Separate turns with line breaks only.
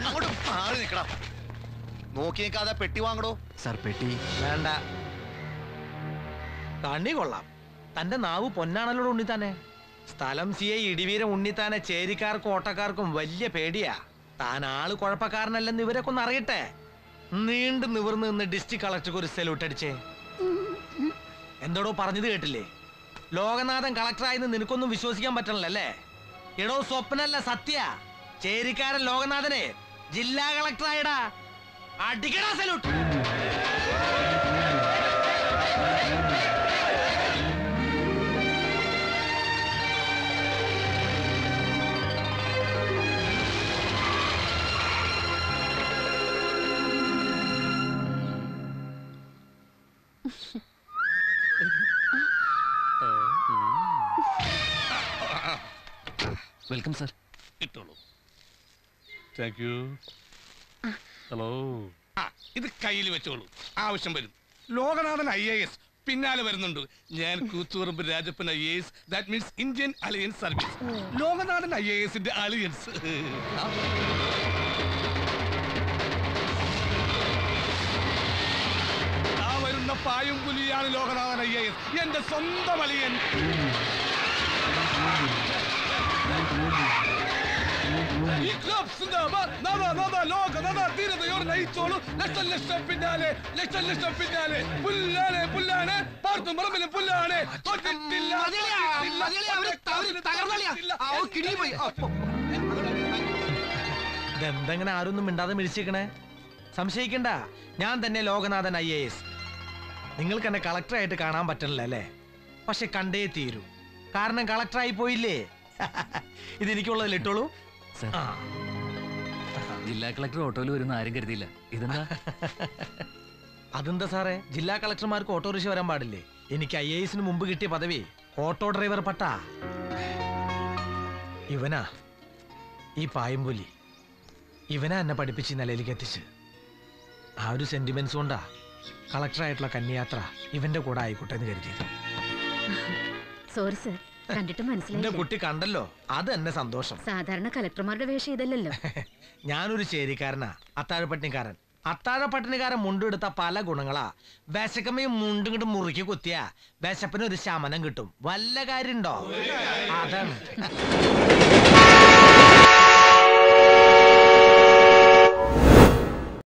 അങ്ങോട്ട് മാറി നിക്കടാ. നോക്കി നിൽക്കാതെ പെട്ടി വാങ്ങടോ.
സാർ പെട്ടി
വേണ്ട. കണ്ണി കൊള്ളാം. തന്റെ നാവ് പൊന്നാണല്ലോ ഉണ്ണിത്താനെ. സ്ഥലം സിയെ ഇടിവീരം ഉണ്ണിത്താനെ ചേരിക്കാർക്കും ഓട്ടക്കാർക്കും വലിയ പേടിയാ. താൻ ആള് കുഴപ്പക്കാരനല്ലെന്ന് ഇവരൊക്കെ ഒന്ന് അറിയട്ടെ. നീണ്ടു നിവർന്ന് നിന്ന് ഡിസ്ട്രിക്ട് കളക്ടർക്ക് ഒരു സെലൂട്ട് അടിച്ചേ. എന്തോടോ പറഞ്ഞത് കേട്ടില്ലേ? ലോകനാഥൻ കളക്ടറായെന്ന് നിനക്കൊന്നും വിശ്വസിക്കാൻ പറ്റണല്ലേ? എടോ സ്വപ്നല്ല, സത്യ. ചേരിക്കാരൻ ലോകനാഥനെ ജില്ലാ കളക്ടറായടാ. അടിക്കടാ സല്യൂട്ട്.
Welcome sir.
ഇട്ടോളൂ. Thank you. ഹലോ. ഇത് കയ്യിൽ വെച്ചോളൂ, ആവശ്യം വരും. ലോകനാഥൻ IAS പിന്നാലെ വരുന്നുണ്ട്. ഞാൻ Koothuparamba Rajappan IAS, that means Indian alliance service. Lokanathan IASന്റെ അലയൻസ്. ആ വരുന്ന പായും പുലിയാണ് ലോകനാഥൻ IAS, എന്റെ സ്വന്തം അലിയൻ. പിന്നാലെ പുല്ലാണ് പുല്ലാണ് പാർത്തും പറമ്പിലും പുല്ലാണ്.
ഇതെന്തെങ്ങനെ ആരൊന്നും മിണ്ടാതെ മിഴിച്ചിരിക്കണേ? സംശയിക്കണ്ട, ഞാൻ തന്നെ ലോകനാഥൻ IAS. നിങ്ങൾക്ക് എന്നെ കളക്ടറായിട്ട് കാണാൻ പറ്റണില്ല അല്ലേ? പക്ഷെ കണ്ടേ തീരൂ, കാരണം കളക്ടറായി പോയില്ലേ. ഇതെനിക്കുള്ളത് ഇട്ടോളൂ.
ജില്ലാ കളക്ടർ ഓട്ടോയിൽ വരുന്ന ആരും കരുതിയില്ല. ഇതെന്താ?
അതെന്താ സാറേ, ജില്ലാ കളക്ടർമാർക്ക് ഓട്ടോറിക്ഷ വരാൻ പാടില്ലേ? എനിക്ക് IASന് മുമ്പ് കിട്ടിയ പദവി ഓട്ടോ ഡ്രൈവർ പട്ടാ. ഇവനാ ഈ പായംപുലി. ഇവനാ എന്നെ പഠിപ്പിച്ച് ഈ നിലയിലേക്ക് എത്തിച്ച്. ആ ഒരു സെന്റിമെന്റ്സ് കൊണ്ടാ കളക്ടറായിട്ടുള്ള കന്യാത്ര ഇവന്റെ കൂടെ ആയിക്കോട്ടെ എന്ന് കരുതിയത്.
സോറി സർ, കണ്ടിട്ട്
എന്റെ കുട്ടി കണ്ടല്ലോ, അത് എന്നെ സന്തോഷം.
സാധാരണ കളക്ടർമാരുടെ വേഷം ഇതല്ലല്ലോ.
ഞാനൊരു ചേരിക്കാരനാ, അത്താഴപ്പട്ടിണിക്കാരൻ. അത്താഴപ്പട്ടിണിക്കാരൻ മുണ്ടെടുത്ത പല ഗുണങ്ങളാ. വിശക്കമ്മയും മുണ്ടും കിട്ടും മുറുക്കി കുത്തിയാ വിശപ്പിന് ഒരു ശമനം കിട്ടും. വല്ല കാര്യണ്ടോ? അതാണ്.